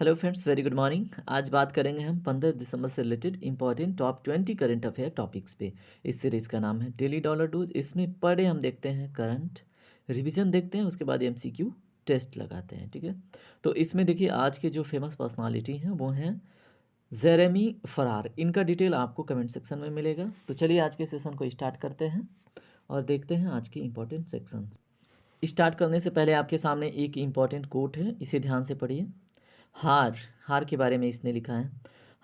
Hello friends, very good morning. आज बात करेंगे हम 15 दिसंबर से related important top 20 current affair topics पे। इस सीरीज़ का नाम है डेली डॉलर डोज। इसमें पर डे हम देखते हैं करंट, रिवीजन देखते हैं, उसके बाद एमसीक्यू टेस्ट लगाते हैं। ठीक है, तो इसमें देखिए आज के जो फेमस पर्सनालिटी हैं वो हैं जेरेमी फरार। इनका डिटेल आपको कमेंट सेक्शन में मिलेगा। तो चलिए आज के सेशन को स्टार्ट करते हैं और देखते हैं आज के इंपॉर्टेंट सेक्शन। स्टार्ट करने से पहले आपके सामने एक इम्पॉर्टेंट कोट है, इसे ध्यान से पढ़िए। हार हार के बारे में इसने लिखा है,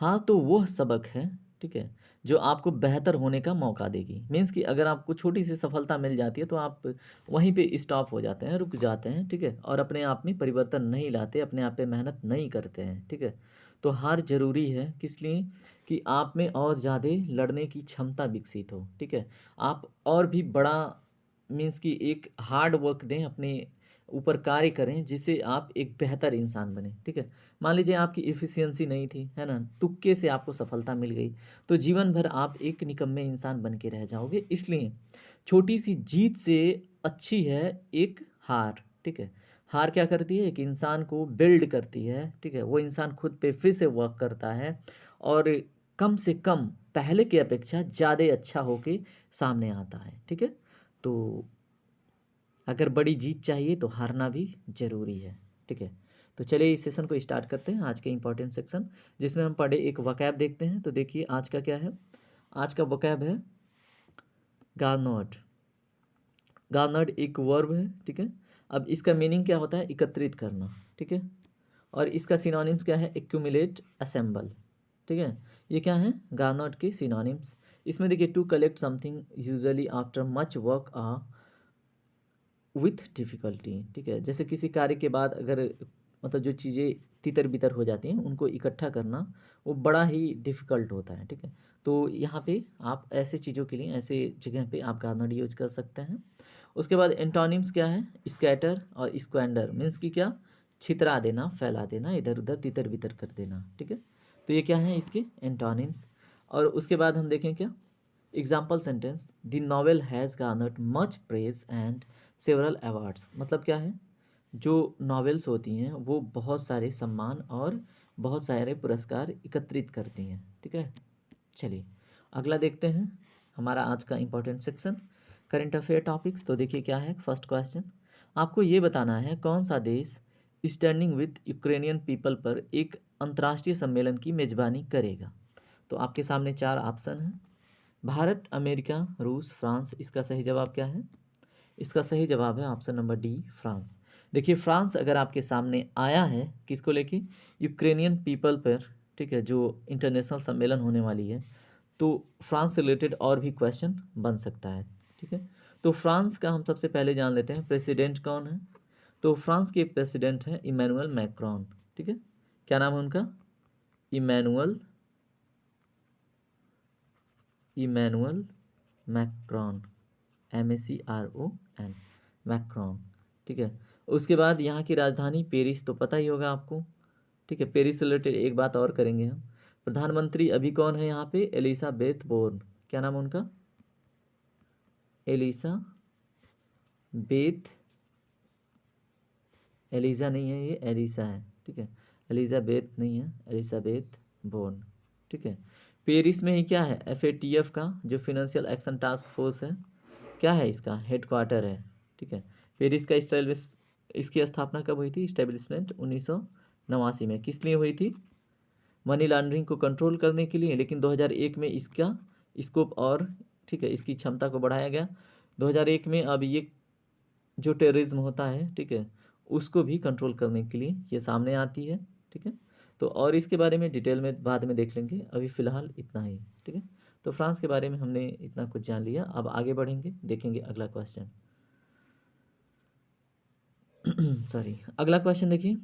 हाँ तो वह सबक है, ठीक है, जो आपको बेहतर होने का मौका देगी। मीन्स कि अगर आपको छोटी सी सफलता मिल जाती है तो आप वहीं पे स्टॉप हो जाते हैं, रुक जाते हैं, ठीक है, और अपने आप में परिवर्तन नहीं लाते, अपने आप पे मेहनत नहीं करते हैं। ठीक है, तो हार जरूरी है, किस लिए कि आप में और ज़्यादा लड़ने की क्षमता विकसित हो। ठीक है, आप और भी बड़ा मीन्स कि एक हार्ड वर्क दें, अपने ऊपर कार्य करें, जिससे आप एक बेहतर इंसान बने। ठीक है, मान लीजिए आपकी इफ़िशियंसी नहीं थी, है ना, तुक्के से आपको सफलता मिल गई, तो जीवन भर आप एक निकम्मे इंसान बन के रह जाओगे। इसलिए छोटी सी जीत से अच्छी है एक हार। ठीक है, हार क्या करती है, एक इंसान को बिल्ड करती है। ठीक है, वो इंसान खुद पे फिर से वर्क करता है और कम से कम पहले की अपेक्षा ज़्यादा अच्छा होके सामने आता है। ठीक है, तो अगर बड़ी जीत चाहिए तो हारना भी ज़रूरी है। ठीक है, तो चलिए इस सेशन को स्टार्ट करते हैं, आज के इंपॉर्टेंट सेक्शन, जिसमें हम पढ़े एक वकैब देखते हैं। तो देखिए आज का क्या है, आज का वकैब है गार्नर्ड। गार्नर्ड एक वर्ब है। ठीक है, अब इसका मीनिंग क्या होता है, एकत्रित करना। ठीक है, और इसका सिनोनिम्स क्या है, एक्यूमुलेट, असेंबल। ठीक है, ये क्या है, गार्नर्ड के सिनोनिम्स। इसमें देखिए to collect something usually after much work with difficulty. ठीक है, जैसे किसी कार्य के बाद अगर मतलब जो चीज़ें तितर बितर हो जाती हैं उनको इकट्ठा करना वो बड़ा ही डिफ़िकल्ट होता है। ठीक है, तो यहाँ पे आप ऐसे चीज़ों के लिए, ऐसे जगह पे आप गार्नर्ड यूज कर सकते हैं। उसके बाद एंटोनिम्स क्या है, स्कैटर और स्क्वेंडर। मीन्स कि क्या, छितरा देना, फैला देना, इधर उधर तितर बितर कर देना। ठीक है, तो ये क्या है इसके एंटोनिम्स। और उसके बाद हम देखें क्या, example sentence, the novel has garnered much praise and several awards. मतलब क्या है, जो नॉवेल्स होती हैं वो बहुत सारे सम्मान और बहुत सारे पुरस्कार एकत्रित करती हैं। ठीक है, चलिए अगला देखते हैं, हमारा आज का important section current affair topics. तो देखिए क्या है, फर्स्ट क्वेश्चन, आपको ये बताना है कौन सा देश स्टैंडिंग विथ यूक्रेनियन पीपल पर एक अंतर्राष्ट्रीय सम्मेलन की मेजबानी करेगा। तो आपके सामने चार ऑप्शन हैं, भारत, अमेरिका, रूस, फ्रांस। इसका सही जवाब क्या है, इसका सही जवाब है ऑप्शन नंबर डी, फ्रांस। देखिए फ्रांस अगर आपके सामने आया है, किसको लेके, यूक्रेनियन पीपल पर, ठीक है, जो इंटरनेशनल सम्मेलन होने वाली है, तो फ्रांस से रिलेटेड और भी क्वेश्चन बन सकता है। ठीक है, तो फ्रांस का हम सबसे पहले जान लेते हैं प्रेसिडेंट कौन है। तो फ्रांस के प्रेसिडेंट हैं इमैनुअल मैक्रोन। ठीक है, क्या नाम है उनका, Emmanuel Emmanuel Macron, MACRON, Macron. ठीक है, उसके बाद यहाँ की राजधानी पेरिस, तो पता ही होगा आपको। ठीक है, पेरिस से रिलेटेड एक बात और करेंगे हम। प्रधानमंत्री अभी कौन है यहाँ पे, एलिसाबेथ बोर्न। क्या नाम है उनका, एलिसा बेथ, एलिजा नहीं है, ये एलिसा है। ठीक है, एलिजाबेथ नहीं है, एलिसाबेथ बोर्न। ठीक है, पेरिस में ही क्या है, FATF का जो फिनेंशियल एक्शन टास्क फोर्स है, क्या है इसका हेडक्वार्टर है। ठीक है, पेरिस का इसकी स्थापना कब हुई थी, इस्टेब्लिशमेंट 1989 में। किस लिए हुई थी, मनी लॉन्ड्रिंग को कंट्रोल करने के लिए। लेकिन 2001 में इसका स्कोप और, ठीक है, इसकी क्षमता को बढ़ाया गया 2001 में। अब ये जो टेररिज्म होता है, ठीक है, उसको भी कंट्रोल करने के लिए ये सामने आती है। ठीक है, तो और इसके बारे में डिटेल में बाद में देख लेंगे, अभी फ़िलहाल इतना ही। ठीक है, तो फ्रांस के बारे में हमने इतना कुछ जान लिया, अब आगे बढ़ेंगे, देखेंगे अगला क्वेश्चन। सॉरी, अगला क्वेश्चन देखिए,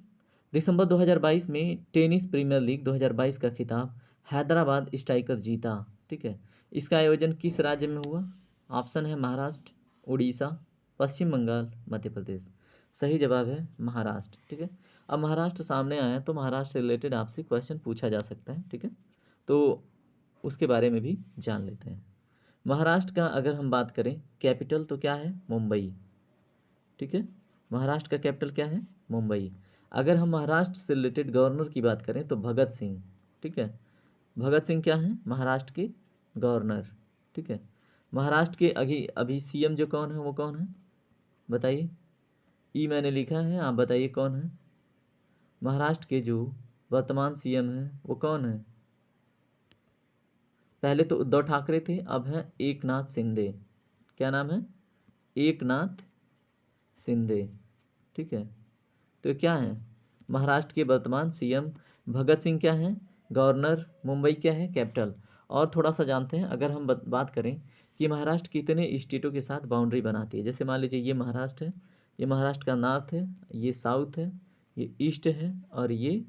दिसंबर 2022 में टेनिस प्रीमियर लीग 2022 का खिताब हैदराबाद स्ट्राइकर जीता। ठीक है, इसका आयोजन किस राज्य में हुआ, ऑप्शन है महाराष्ट्र, उड़ीसा, पश्चिम बंगाल, मध्य प्रदेश। सही जवाब है महाराष्ट्र। ठीक है, अब महाराष्ट्र सामने आया तो महाराष्ट्र से रिलेटेड आपसे क्वेश्चन पूछा जा सकता है। ठीक है, तो उसके बारे में भी जान लेते हैं। महाराष्ट्र का अगर हम बात करें कैपिटल, तो क्या है, मुंबई। ठीक है, महाराष्ट्र का कैपिटल क्या है, मुंबई। अगर हम महाराष्ट्र से रिलेटेड गवर्नर की बात करें तो भगत सिंह, ठीक है। भगत सिंह क्या हैं? महाराष्ट्र के गवर्नर, ठीक है। महाराष्ट्र के अभी अभी सीएम जो कौन है वो कौन है बताइए? ई मैंने लिखा है, आप बताइए कौन है? महाराष्ट्र के जो वर्तमान सीएम हैं वो कौन है? पहले तो उद्धव ठाकरे थे, अब हैं एकनाथ शिंदे। क्या नाम है? एकनाथ शिंदे, ठीक है। तो क्या है? महाराष्ट्र के वर्तमान सीएम भगत सिंह क्या हैं? गवर्नर। मुंबई क्या है? कैपिटल। और थोड़ा सा जानते हैं, अगर हम बात करें कि महाराष्ट्र कितने स्टेटों के साथ बाउंड्री बनाती है। जैसे मान लीजिए ये महाराष्ट्र है, ये महाराष्ट्र का नॉर्थ है, ये साउथ है, ये ईस्ट है और ये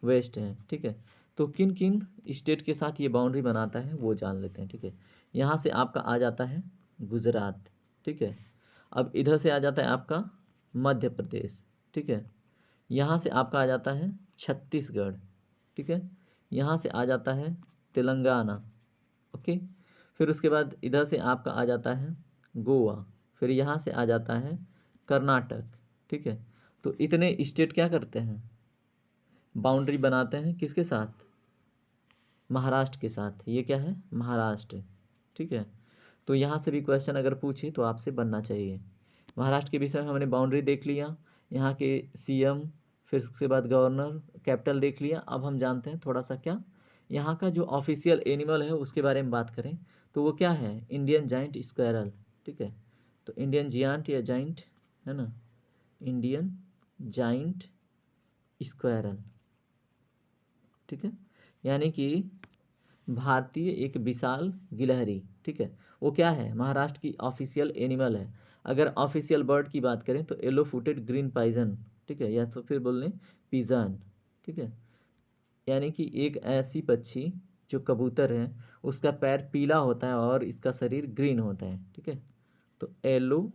वेस्ट है, ठीक है। तो किन किन स्टेट के साथ ये बाउंड्री बनाता है वो जान लेते हैं, ठीक है। यहाँ से आपका आ जाता है गुजरात, ठीक है। अब इधर से आ जाता है आपका मध्य प्रदेश, ठीक है। यहाँ से आपका आ जाता है छत्तीसगढ़, ठीक है। यहाँ से आ जाता है तेलंगाना, ओके। फिर उसके बाद इधर से आपका आ जाता है गोवा, फिर यहाँ से आ जाता है कर्नाटक, ठीक है। तो इतने स्टेट क्या करते हैं? बाउंड्री बनाते हैं किसके साथ? महाराष्ट्र के साथ। ये क्या है? महाराष्ट्र, ठीक है। तो यहाँ से भी क्वेश्चन अगर पूछे तो आपसे बनना चाहिए। महाराष्ट्र के विषय में हमने बाउंड्री देख लिया, यहाँ के सीएम, फिर उसके बाद गवर्नर, कैपिटल देख लिया। अब हम जानते हैं थोड़ा सा क्या, यहाँ का जो ऑफिशियल एनिमल है उसके बारे में बात करें तो वो क्या है? इंडियन जाइंट स्क्वायरल, ठीक है। तो इंडियन जियांट या जाइंट है ना, इंडियन जाइंट स्क्वायरल, ठीक है। यानी कि भारतीय एक विशाल गिलहरी, ठीक है। वो क्या है? महाराष्ट्र की ऑफिशियल एनिमल है। अगर ऑफिशियल बर्ड की बात करें तो येलो फुटेड ग्रीन पाइजन, ठीक है, या तो फिर बोल लें पिजन, ठीक है। यानी कि एक ऐसी पक्षी जो कबूतर है, उसका पैर पीला होता है और इसका शरीर ग्रीन होता है, ठीक है। तो येलो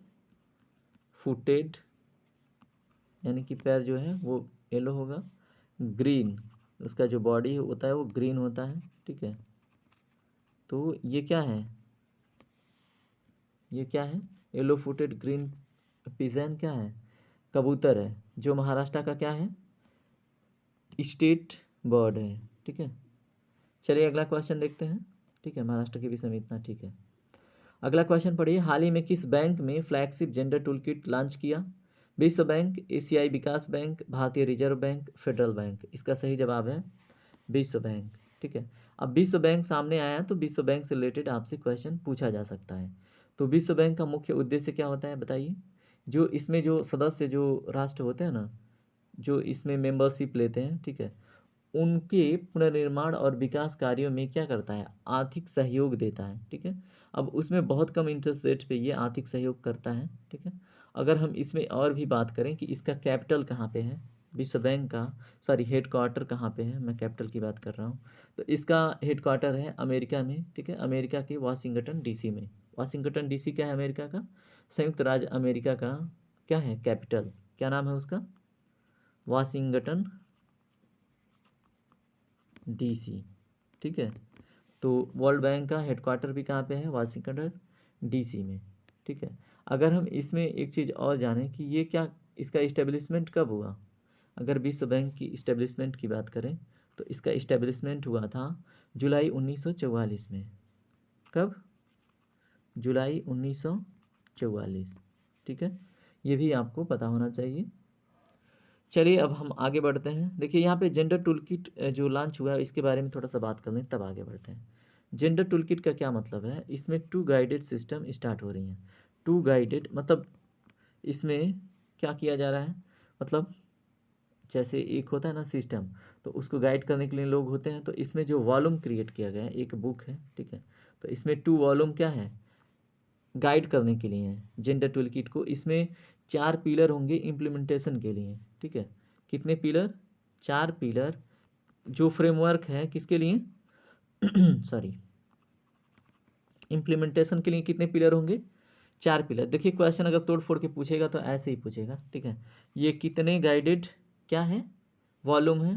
फुटेड यानी कि पैर जो है वो येलो होगा, ग्रीन उसका जो बॉडी होता है वो ग्रीन होता है, ठीक है। तो ये क्या है? ये क्या है? येलो फुटेड ग्रीन पिजन क्या है? कबूतर है, जो महाराष्ट्र का क्या है? स्टेट बर्ड है, ठीक है। चलिए अगला क्वेश्चन देखते हैं, ठीक है। महाराष्ट्र के विषय में इतना ठीक है। अगला क्वेश्चन पढ़िए, हाल ही में किस बैंक में flagship gender tool kit launch किया? विश्व बैंक, एशियाई विकास बैंक, भारतीय रिजर्व बैंक, फेडरल बैंक। इसका सही जवाब है विश्व बैंक, ठीक है। अब विश्व बैंक सामने आया तो विश्व बैंक से रिलेटेड आपसे क्वेश्चन पूछा जा सकता है। तो विश्व बैंक का मुख्य उद्देश्य क्या होता है बताइए? जो इसमें जो सदस्य जो राष्ट्र होते हैं ना, जो इसमें मेंबरशिप लेते हैं, ठीक है, उनके पुनर्निर्माण और विकास कार्यों में क्या करता है? आर्थिक सहयोग देता है, ठीक है। अब उसमें बहुत कम इंटरेस्ट रेट पे ये आर्थिक सहयोग करता है, ठीक है। अगर हम इसमें और भी बात करें कि इसका कैपिटल कहाँ पे है, विश्व बैंक का, सॉरी हेडक्वार्टर कहाँ पे है, मैं कैपिटल की बात कर रहा हूँ, तो इसका हेडक्वार्टर है अमेरिका में, ठीक है। अमेरिका के वाशिंगटन डीसी में। वाशिंगटन डीसी क्या है? अमेरिका का, संयुक्त राज्य अमेरिका का क्या है? कैपिटल। क्या नाम है उसका? वाशिंगटन डीसी, ठीक है। तो वर्ल्ड बैंक का हेडक्वार्टर भी कहाँ पे है? वाशिंगटन डीसी में, ठीक है। अगर हम इसमें एक चीज़ और जानें कि ये क्या, इसका इस्टेब्लिशमेंट कब हुआ? अगर विश्व बैंक की इस्टेब्लिशमेंट की बात करें तो इसका इस्टेब्लिशमेंट हुआ था जुलाई 1944 में। कब? जुलाई 1944, ठीक है। ये भी आपको पता होना चाहिए। चलिए अब हम आगे बढ़ते हैं। देखिए यहाँ पे जेंडर टूल किट जो लॉन्च हुआ है इसके बारे में थोड़ा सा बात कर लें तब आगे बढ़ते हैं। जेंडर टूल किट का क्या मतलब है? इसमें टू गाइडेड सिस्टम स्टार्ट हो रही हैं। टू गाइडेड मतलब इसमें क्या किया जा रहा है? मतलब जैसे एक होता है ना सिस्टम, तो उसको गाइड करने के लिए लोग होते हैं, तो इसमें जो वॉल्यूम क्रिएट किया गया है, एक बुक है, ठीक है। तो इसमें टू वॉल्यूम क्या है? गाइड करने के लिए हैं जेंडर टूल किट को। इसमें 4 पिलर होंगे इम्प्लीमेंटेशन के लिए, ठीक है। कितने पिलर? 4 पिलर। जो फ्रेमवर्क है किसके लिए? सॉरी, इम्प्लीमेंटेशन के लिए कितने पिलर होंगे? 4 पिलर। देखिए क्वेश्चन अगर तोड़ फोड़ के पूछेगा तो ऐसे ही पूछेगा, ठीक है। ये कितने गाइडेड क्या है? वॉल्यूम है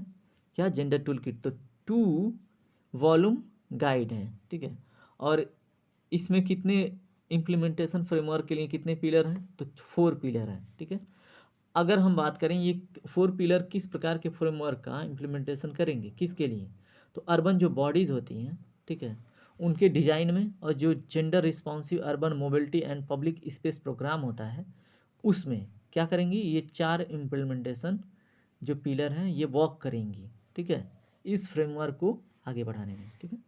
क्या? Gender tool kit. तो 2 वॉल्यूम गाइड हैं, ठीक है। और इसमें कितने इम्प्लीमेंटेशन फ्रेमवर्क के लिए कितने पिलर हैं? तो 4 पिलर हैं, ठीक है। अगर हम बात करें ये 4 पिलर किस प्रकार के फ्रेमवर्क का इम्प्लीमेंटेशन करेंगे, किसके लिए? तो अर्बन जो बॉडीज़ होती हैं, ठीक है, उनके डिज़ाइन में, और जो gender responsive urban mobility and public space program होता है, उसमें क्या करेंगी? ये 4 इम्प्लीमेंटेशन जो पिलर हैं ये वर्क करेंगी, ठीक है, इस फ्रेमवर्क को आगे बढ़ाने में, ठीक है।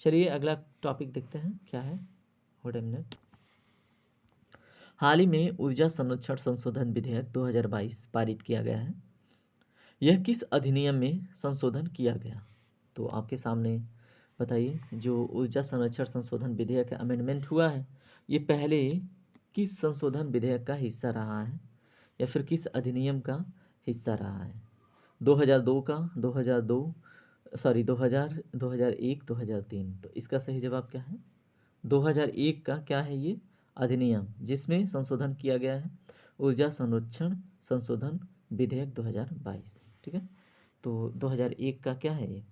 चलिए अगला टॉपिक देखते हैं क्या है। What a minute. हाल ही में ऊर्जा संरक्षण संशोधन विधेयक 2022 पारित किया गया है। यह किस अधिनियम में संशोधन किया गया? तो आपके सामने बताइए, जो ऊर्जा संरक्षण संशोधन विधेयक अमेंडमेंट हुआ है, ये पहले किस संशोधन विधेयक का हिस्सा रहा है या फिर किस अधिनियम का हिस्सा रहा है? 2002 का, 2002 सॉरी 2000, 2001, 2003। तो इसका सही जवाब क्या है? 2001 का क्या है ये? अधिनियम, जिसमें संशोधन किया गया है ऊर्जा संरक्षण संशोधन विधेयक 2022, ठीक है। तो 2001 का क्या है ये?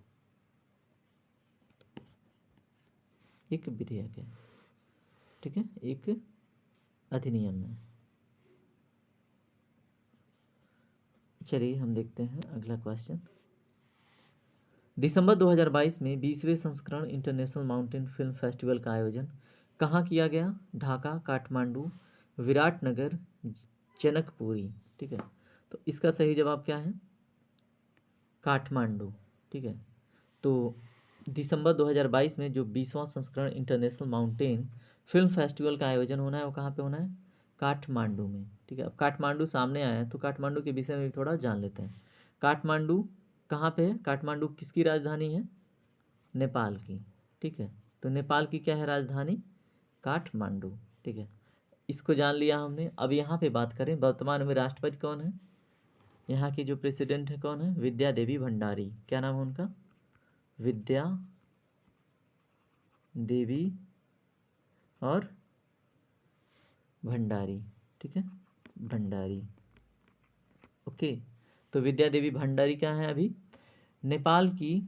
एक विधेयक है, ठीक है, एक अधिनियम है। चलिए हम देखते हैं अगला क्वेश्चन। दिसंबर 2022 में 20वें संस्करण इंटरनेशनल माउंटेन फिल्म फेस्टिवल का आयोजन कहाँ किया गया? ढाका, काठमांडू, विराटनगर, जनकपुरी, ठीक है। तो इसका सही जवाब क्या है? काठमांडू, ठीक है। तो दिसंबर 2022 में जो 20वां संस्करण इंटरनेशनल माउंटेन फिल्म फेस्टिवल का आयोजन होना है, वो कहाँ पे होना है? काठमांडू में, ठीक है। अब काठमांडू सामने आया है तो काठमांडू के विषय में भी थोड़ा जान लेते हैं। काठमांडू कहाँ पे है? काठमांडू किसकी राजधानी है? नेपाल की, ठीक है। तो नेपाल की क्या है राजधानी? काठमांडू, ठीक है। इसको जान लिया हमने। अब यहाँ पे बात करें, वर्तमान में राष्ट्रपति कौन है? यहाँ की जो प्रेसिडेंट है कौन है? विद्या देवी भंडारी। क्या नाम है उनका? विद्या देवी और भंडारी, ठीक है, भंडारी, ओके। तो विद्या देवी भंडारी क्या है अभी? नेपाल की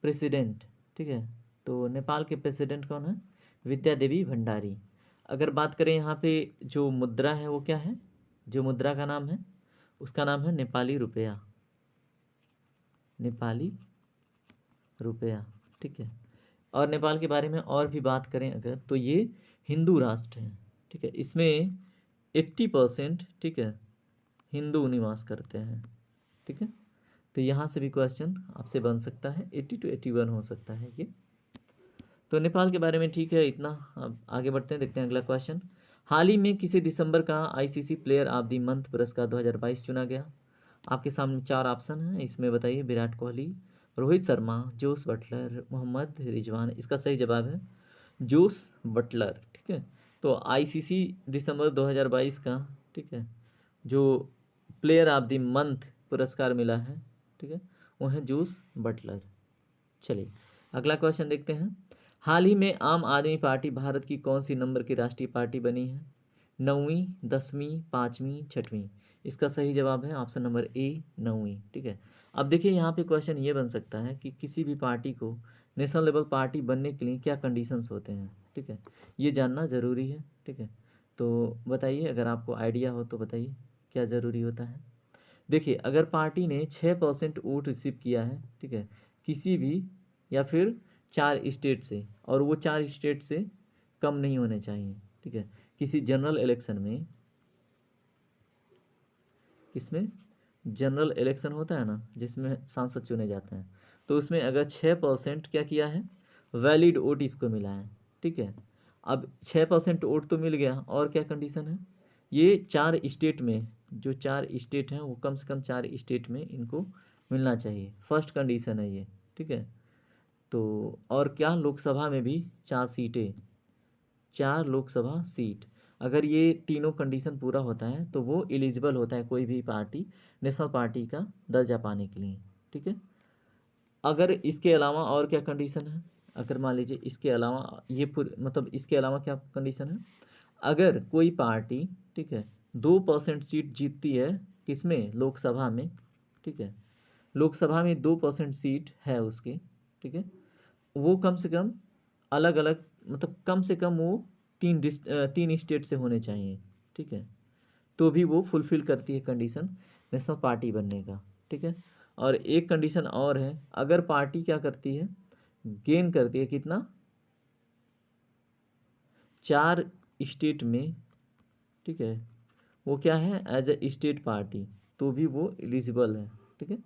प्रेसिडेंट, ठीक है। तो नेपाल के प्रेसिडेंट कौन है? विद्या देवी भंडारी। अगर बात करें यहाँ पे जो मुद्रा है वो क्या है? जो मुद्रा का नाम है उसका नाम है नेपाली रुपया, नेपाली रुपया, ठीक है। और नेपाल के बारे में और भी बात करें अगर, तो ये हिंदू राष्ट्र है, ठीक है। इसमें 80%, ठीक है, हिंदू निवास करते हैं, ठीक है। तो यहाँ से भी क्वेश्चन आपसे बन सकता है, 80 to 81 हो सकता है ये। तो नेपाल के बारे में ठीक है इतना। अब आगे बढ़ते हैं, देखते हैं अगला क्वेश्चन। हाल ही में किसे दिसंबर का ICC player of the month पुरस्कार 2022 चुना गया? आपके सामने 4 ऑप्शन हैं, इसमें बताइए। Virat Kohli, Rohit Sharma, Jos Buttler, Mohammad Rizwan. इसका सही जवाब है जोस बटलर, ठीक है। तो आईसीसी दिसंबर 2022 का, ठीक है, जो प्लेयर ऑफ द मंथ पुरस्कार मिला है, ठीक है, वो है जोस बटलर। चलिए अगला क्वेश्चन देखते हैं। हाल ही में आम आदमी पार्टी भारत की कौन सी नंबर की राष्ट्रीय पार्टी बनी है? 9वीं, 10वीं, 5वीं, 6वीं। इसका सही जवाब है ऑप्शन नंबर ए, 9वीं, ठीक है। अब देखिए यहाँ पे क्वेश्चन ये बन सकता है कि किसी भी पार्टी को नेशनल लेवल पार्टी बनने के लिए क्या कंडीशंस होते हैं, ठीक है, ये जानना ज़रूरी है, ठीक है। तो बताइए, अगर आपको आइडिया हो तो बताइए क्या ज़रूरी होता है। देखिए, अगर पार्टी ने 6% वोट रिसीव किया है, ठीक है, किसी भी या फिर 4 स्टेट से, और वो 4 स्टेट से कम नहीं होने चाहिए, ठीक है। किसी जनरल इलेक्शन में, किसमें? जनरल इलेक्शन होता है ना, जिसमें सांसद चुने जाते हैं, तो उसमें अगर 6% क्या किया है, वैलिड वोट इसको मिला है, ठीक है। अब 6% वोट तो मिल गया, और क्या कंडीशन है? ये 4 स्टेट में, जो 4 स्टेट हैं वो कम से कम 4 स्टेट में इनको मिलना चाहिए, फर्स्ट कंडीशन है ये, ठीक है। तो और क्या, लोकसभा में भी 4 सीटें, 4 लोकसभा सीट, अगर ये तीनों कंडीशन पूरा होता है तो वो एलिजिबल होता है कोई भी पार्टी नेशनल पार्टी का दर्जा पाने के लिए, ठीक है। अगर इसके अलावा और क्या कंडीशन है? अगर मान लीजिए इसके अलावा ये पूरे, मतलब इसके अलावा क्या कंडीशन है? अगर कोई पार्टी, ठीक है, 2% सीट जीतती है, किसमें? लोकसभा में, ठीक है, लोकसभा में 2% सीट है उसकी, ठीक है, वो कम से कम अलग अलग, मतलब कम से कम वो 3 स्टेट से होने चाहिए, ठीक है। तो भी वो फुलफ़िल करती है कंडीशन नेशनल पार्टी बनने का, ठीक है। और एक कंडीशन और है, अगर पार्टी क्या करती है, गेन करती है कितना, 4 स्टेट में, ठीक है, वो क्या है, एज ए स्टेट पार्टी, तो भी वो एलिजिबल है, ठीक है।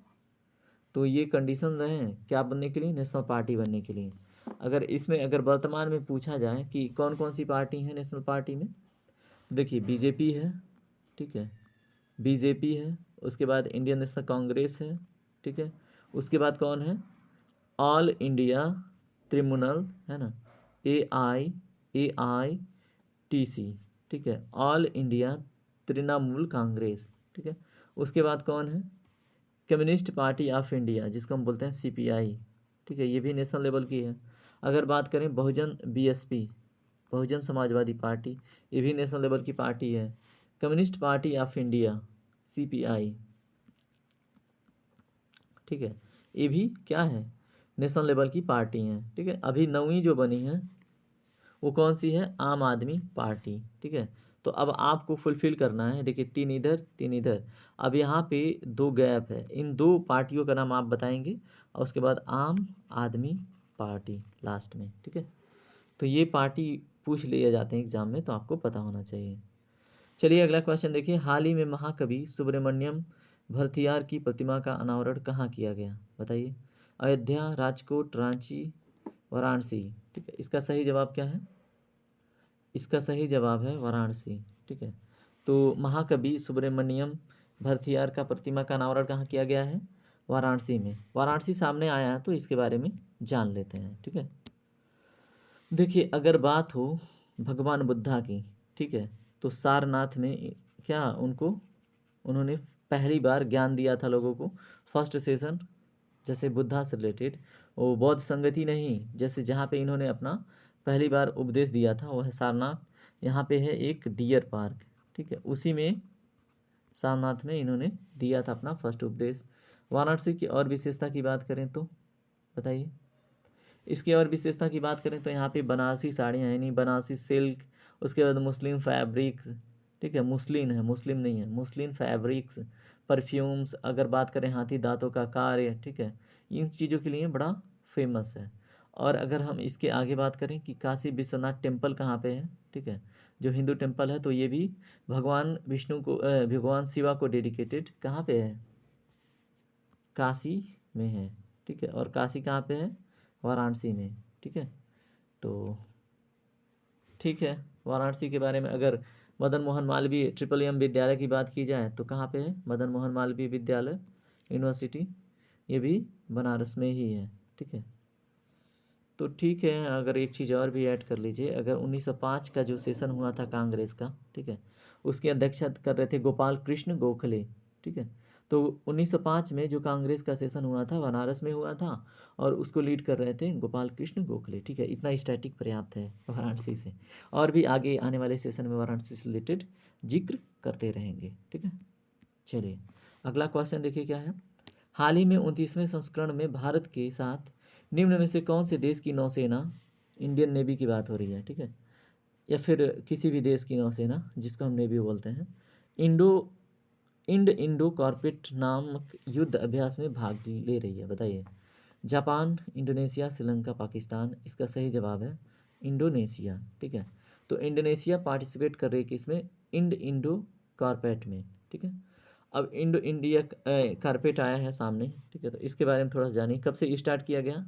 तो ये कंडीशन हैं क्या बनने के लिए, नेशनल पार्टी बनने के लिए। अगर इसमें अगर वर्तमान में पूछा जाए कि कौन कौन सी पार्टी है नेशनल पार्टी में, देखिए बीजेपी है, ठीक है, बीजेपी है, उसके बाद इंडियन नेशनल कांग्रेस है, ठीक है, उसके बाद कौन है, ऑल इंडिया ट्रिब्यूनल है ना, AITC, ठीक है, ऑल इंडिया तृणमूल कांग्रेस, ठीक है, उसके बाद कौन है, कम्युनिस्ट पार्टी ऑफ इंडिया जिसको हम बोलते हैं CPI, ठीक है, ये भी नेशनल लेवल की है। अगर बात करें बहुजन BSP, बहुजन समाजवादी पार्टी, ये भी नेशनल लेवल की पार्टी है। Communist party of India CPI, ठीक है, ये भी क्या है, नेशनल लेवल की पार्टी हैं, ठीक है। अभी नवीं जो बनी है वो कौन सी है, आम आदमी पार्टी, ठीक है। तो अब आपको फुलफ़िल करना है, देखिए 3 इधर 3 इधर, अब यहाँ पे 2 गैप है, इन 2 पार्टियों का नाम आप बताएंगे और उसके बाद आम आदमी पार्टी लास्ट में, ठीक है। तो ये पार्टी पूछ लिए जाते हैं एग्जाम में, तो आपको पता होना चाहिए। चलिए अगला क्वेश्चन देखिए, हाल ही में महाकवि सुब्रमण्यम भरथियार की प्रतिमा का अनावरण कहाँ किया गया, बताइए। अयोध्या, राजकोट, रांची, वाराणसी, ठीक है। इसका सही जवाब क्या है, इसका सही जवाब है वाराणसी, ठीक है। तो महाकवि सुब्रमण्यम भरथियार का प्रतिमा का अनावरण कहाँ किया गया है, वाराणसी में। वाराणसी सामने आया है तो इसके बारे में जान लेते हैं, ठीक है। देखिए अगर बात हो भगवान बुद्धा की, ठीक है, तो सारनाथ में क्या उन्होंने पहली बार ज्ञान दिया था लोगों को, फर्स्ट सेशन, जैसे बुद्धा से रिलेटेड, वो बौद्ध संगति नहीं, जैसे जहाँ पे इन्होंने अपना पहली बार उपदेश दिया था वो है सारनाथ। यहाँ पे है एक डियर पार्क, ठीक है, उसी में सारनाथ में इन्होंने दिया था अपना फर्स्ट उपदेश। वाराणसी की और विशेषता की बात करें तो बताइए, इसकी और विशेषता की बात करें तो यहाँ पे बनारसी साड़ियाँ, यानी बनारसी सिल्क, उसके बाद मुस्लिम फैब्रिक्स, ठीक है, मुस्लिन है, मुस्लिम नहीं है, मुस्लिन फैब्रिक्स, परफ्यूम्स, अगर बात करें हाथी दांतों का कार्य, ठीक है, इन चीज़ों के लिए बड़ा फेमस है। और अगर हम इसके आगे बात करें कि काशी विश्वनाथ टेम्पल कहाँ पे है, ठीक है, जो हिंदू टेम्पल है, तो ये भी भगवान विष्णु को भगवान शिवा को डेडिकेटेड कहाँ पे है, काशी में है, ठीक है। और काशी कहाँ पे है, वाराणसी में, ठीक है। तो ठीक है, वाराणसी के बारे में अगर मदन मोहन मालवीय MMM विद्यालय की बात की जाए तो कहाँ पे है, मदन मोहन मालवीय विद्यालय यूनिवर्सिटी, ये भी बनारस में ही है, ठीक है। तो ठीक है, अगर एक चीज़ और भी ऐड कर लीजिए, अगर 1905 का जो सेशन हुआ था कांग्रेस का, ठीक है, उसकी अध्यक्षता कर रहे थे गोपाल कृष्ण गोखले, ठीक है। तो 1905 में जो कांग्रेस का सेशन हुआ था बनारस में हुआ था और उसको लीड कर रहे थे गोपाल कृष्ण गोखले, ठीक है। इतना स्टैटिक पर्याप्त है वाराणसी से, और भी आगे आने वाले सेशन में वाराणसी से रिलेटेड जिक्र करते रहेंगे, ठीक है। चलिए अगला क्वेश्चन देखिए क्या है, हाल ही में 29वें संस्करण में भारत के साथ निम्न में से कौन से देश की नौसेना, इंडियन नेवी की बात हो रही है, ठीक है, या फिर किसी भी देश की नौसेना जिसको हम नेवी बोलते हैं, इंडो कॉर्पोरेट नामक युद्ध अभ्यास में भाग ले रही है, बताइए। जापान, इंडोनेशिया, श्रीलंका, पाकिस्तान, इसका सही जवाब है इंडोनेशिया, ठीक है। तो इंडोनेशिया पार्टिसिपेट कर रही है किसमें, इंडो कॉर्पोरेट में, ठीक है। अब इंडो इंडिया कारपेट आया है सामने, ठीक है, तो इसके बारे में थोड़ा सा जानिए, कब से स्टार्ट किया गया,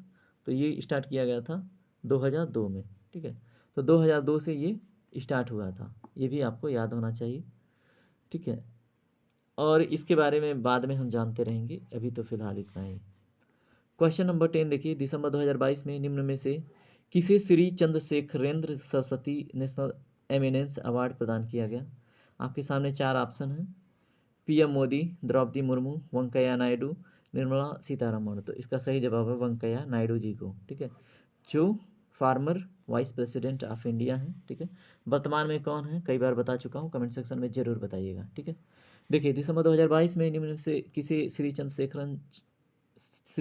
तो ये स्टार्ट किया गया था 2002 में, ठीक है। तो 2002 से ये स्टार्ट हुआ था, ये भी आपको याद होना चाहिए, ठीक है। और इसके बारे में बाद में हम जानते रहेंगे, अभी तो फिलहाल इतना ही। क्वेश्चन नंबर 10 देखिए, दिसंबर 2022 में निम्न में से किसे Shri Chandrashekharendra Saraswati national eminence award प्रदान किया गया। आपके सामने 4 ऑप्शन हैं, PM मोदी, द्रौपदी मुर्मू, वेंकैया नायडू, निर्मला सीतारमण। तो इसका सही जवाब है वेंकैया नायडू जी को, ठीक है, जो farmer vice president of India हैं, ठीक है। वर्तमान में कौन है, कई बार बता चुका हूँ, कमेंट सेक्शन में ज़रूर बताइएगा, ठीक है। देखिए दिसंबर 2022 में निम्न से किसे Shri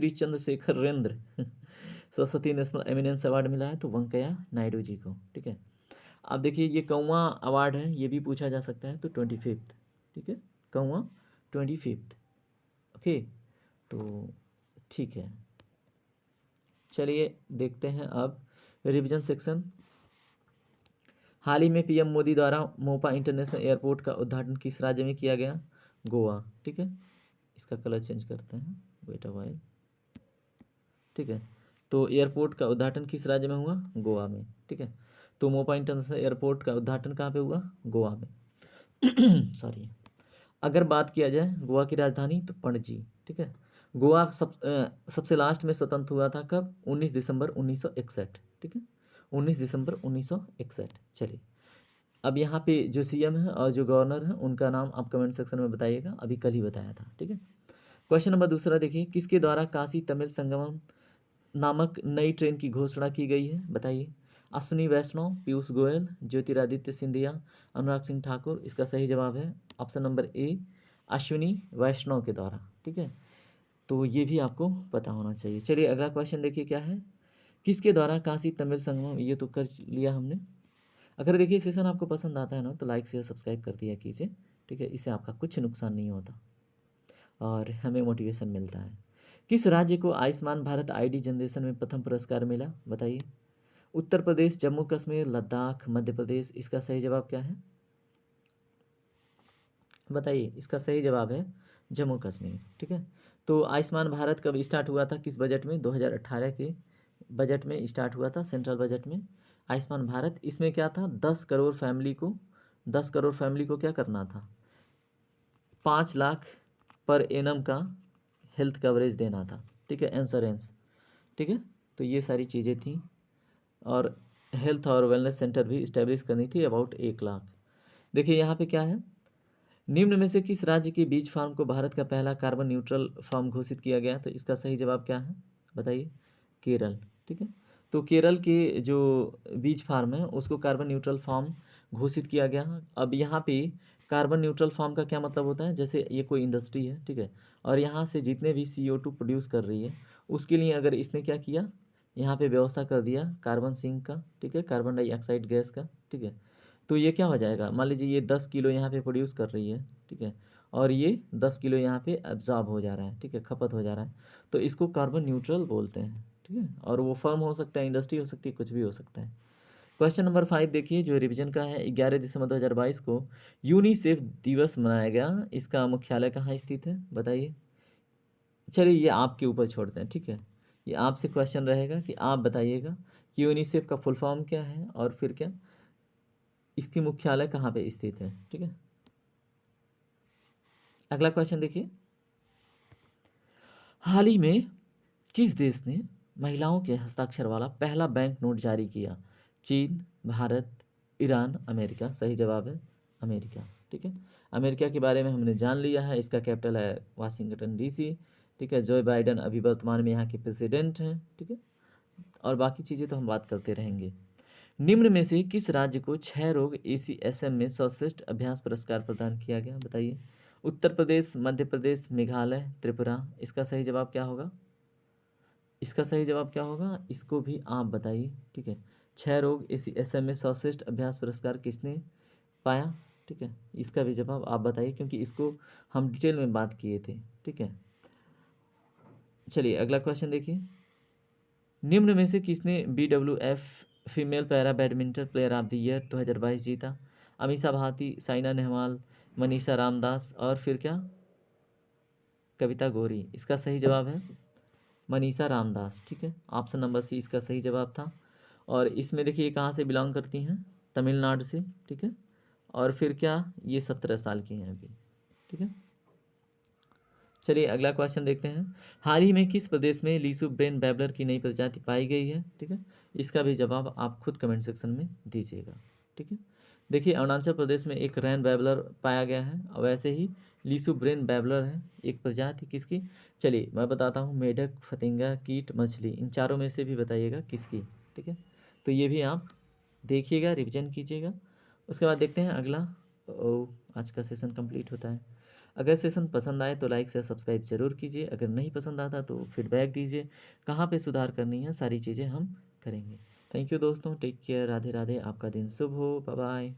Chandrashekharendra Saraswati national eminence award मिला है, तो वेंकैया नायडू जी को, ठीक है। अब देखिए ये कौवा अवार्ड है, ये भी पूछा जा सकता है, तो 25th, ठीक है, कब हुआ? 25। ओके, तो ठीक है, चलिए देखते हैं अब रिवीजन सेक्शन। हाल ही में पीएम मोदी द्वारा मोपा इंटरनेशनल एयरपोर्ट का उद्घाटन किस राज्य में किया गया? गोवा। ठीक है, इसका कलर चेंज करते हैं, वेट अ व्हाइल। ठीक है, तो एयरपोर्ट का उद्घाटन किस राज्य में हुआ? गोवा में। ठीक है, तो मोपा इंटरनेशनल एयरपोर्ट का उद्घाटन कहाँ पे हुआ? गोवा में। सॉरी। अगर बात किया जाए गोवा की राजधानी, तो पणजी। ठीक है, गोवा सबसे लास्ट में स्वतंत्र हुआ था कब? 19 दिसंबर 1961। ठीक है, 19 दिसंबर 1961। चलिए, अब यहाँ पे जो सीएम है और जो गवर्नर है उनका नाम आप कमेंट सेक्शन में बताइएगा, अभी कल ही बताया था। ठीक है, क्वेश्चन नंबर दूसरा देखिए, किसके द्वारा काशी तमिल संगमम नामक नई ट्रेन की घोषणा की गई है? बताइए। अश्विनी वैष्णव, पीयूष गोयल, ज्योतिरादित्य सिंधिया, अनुराग सिंह ठाकुर। इसका सही जवाब है ऑप्शन नंबर ए, अश्विनी वैष्णव के द्वारा। ठीक है, तो ये भी आपको पता होना चाहिए। चलिए अगला क्वेश्चन देखिए क्या है, किसके द्वारा काशी तमिल संगमम, ये तो कर लिया हमने। अगर देखिए सेशन आपको पसंद आता है ना, तो लाइक शेयर सब्सक्राइब कर दिया कीजिए। ठीक है, इससे आपका कुछ नुकसान नहीं होता और हमें मोटिवेशन मिलता है। किस राज्य को आयुष्मान भारत आईडी जनरेशन में प्रथम पुरस्कार मिला? बताइए। उत्तर प्रदेश, जम्मू कश्मीर, लद्दाख, मध्य प्रदेश। इसका सही जवाब क्या है? बताइए। इसका सही जवाब है जम्मू कश्मीर। ठीक है, तो आयुष्मान भारत कब स्टार्ट हुआ था? किस बजट में? 2018 के बजट में स्टार्ट हुआ था, सेंट्रल बजट में आयुष्मान भारत। इसमें क्या था? 10 करोड़ फैमिली को क्या करना था? 5 लाख पर एनम का हेल्थ कवरेज देना था। ठीक है, इंश्योरेंस। ठीक है, तो ये सारी चीज़ें थी और हेल्थ और वेलनेस सेंटर भी इस्टेब्लिश करनी थी, अबाउट 1 लाख। देखिए यहाँ पे क्या है, निम्न में से किस राज्य के बीज फार्म को भारत का पहला कार्बन न्यूट्रल फार्म घोषित किया गया? तो इसका सही जवाब क्या है? बताइए। केरल। ठीक है, तो केरल के जो बीज फार्म है उसको कार्बन न्यूट्रल फार्म घोषित किया गया। अब यहाँ पे कार्बन न्यूट्रल फार्म का क्या मतलब होता है? जैसे ये कोई इंडस्ट्री है, ठीक है, और यहाँ से जितने भी CO2 प्रोड्यूस कर रही है, उसके लिए अगर इसने क्या किया, यहाँ पे व्यवस्था कर दिया कार्बन सिंक का। ठीक है, कार्बन डाइऑक्साइड गैस का। ठीक है, तो ये क्या हो जाएगा, मान लीजिए ये 10 किलो यहाँ पे प्रोड्यूस कर रही है। ठीक है, और ये 10 किलो यहाँ पे एब्जॉर्ब हो जा रहा है। ठीक है, खपत हो जा रहा है, तो इसको कार्बन न्यूट्रल बोलते हैं। ठीक है, और वो फर्म हो सकता है, इंडस्ट्री हो सकती है, कुछ भी हो सकता है। क्वेश्चन नंबर 5 देखिए, जो रिवीजन का है। 11 दिसंबर 2022 को यूनिसेफ दिवस मनाया गया, इसका मुख्यालय कहाँ स्थित है? बताइए। चलिए ये आपके ऊपर छोड़ते हैं। ठीक है, ये आपसे क्वेश्चन रहेगा कि आप बताइएगा कि यूनिसेफ का फुल फॉर्म क्या है और फिर क्या इसकी मुख्यालय कहाँ पे स्थित है। ठीक है, अगला क्वेश्चन देखिए, हाल ही में किस देश ने महिलाओं के हस्ताक्षर वाला पहला बैंक नोट जारी किया? चीन, भारत, ईरान, अमेरिका। सही जवाब है अमेरिका। ठीक है, अमेरिका के बारे में हमने जान लिया है, इसका कैपिटल है वाशिंगटन DC। ठीक है, जो बाइडन अभी वर्तमान में यहाँ के प्रेसिडेंट हैं। ठीक है, और बाकी चीज़ें तो हम बात करते रहेंगे। निम्न में से किस राज्य को क्षय रोग ACSM में सर्वश्रेष्ठ अभ्यास पुरस्कार प्रदान किया गया? बताइए। उत्तर प्रदेश, मध्य प्रदेश, मेघालय, त्रिपुरा। इसका सही जवाब क्या होगा? इसका सही जवाब क्या होगा, इसको भी आप बताइए। ठीक है, क्षय रोग ACSM में सर्वश्रेष्ठ अभ्यास पुरस्कार किसने पाया? ठीक है, इसका भी जवाब आप बताइए, क्योंकि इसको हम डिटेल में बात किए थे। ठीक है, चलिए अगला क्वेश्चन देखिए, निम्न में से किसने BWF female para badminton player of the year 2022 जीता? अमीषा भारती, साइना नेहवाल, मनीषा रामदास और फिर क्या कविता गौरी। इसका सही जवाब है मनीषा रामदास। ठीक है, ऑप्शन नंबर C इसका सही जवाब था। और इसमें देखिए कहाँ से बिलोंग करती हैं? तमिलनाडु से। ठीक है, और फिर क्या ये 17 साल की हैं अभी। ठीक है, चलिए अगला क्वेश्चन देखते हैं, हाल ही में किस प्रदेश में लीसू ब्रेन बैबलर की नई प्रजाति पाई गई है? ठीक है, इसका भी जवाब आप खुद कमेंट सेक्शन में दीजिएगा। ठीक है, देखिए अरुणाचल प्रदेश में एक रैन बैबलर पाया गया है, और वैसे ही लीसू ब्रेन बैबलर है एक प्रजाति किसकी? चलिए मैं बताता हूँ, मेढक, फतिंगा, कीट, मछली, इन चारों में से भी बताइएगा किसकी। ठीक है, तो ये भी आप देखिएगा, रिविजन कीजिएगा। उसके बाद देखते हैं अगला। आज का सेशन कंप्लीट होता है। अगर सेशन पसंद आए तो लाइक शेयर सब्सक्राइब जरूर कीजिए, अगर नहीं पसंद आता तो फीडबैक दीजिए, कहाँ पे सुधार करनी है, सारी चीज़ें हम करेंगे। थैंक यू दोस्तों, टेक केयर, राधे राधे, आपका दिन शुभ हो, बाय बाय।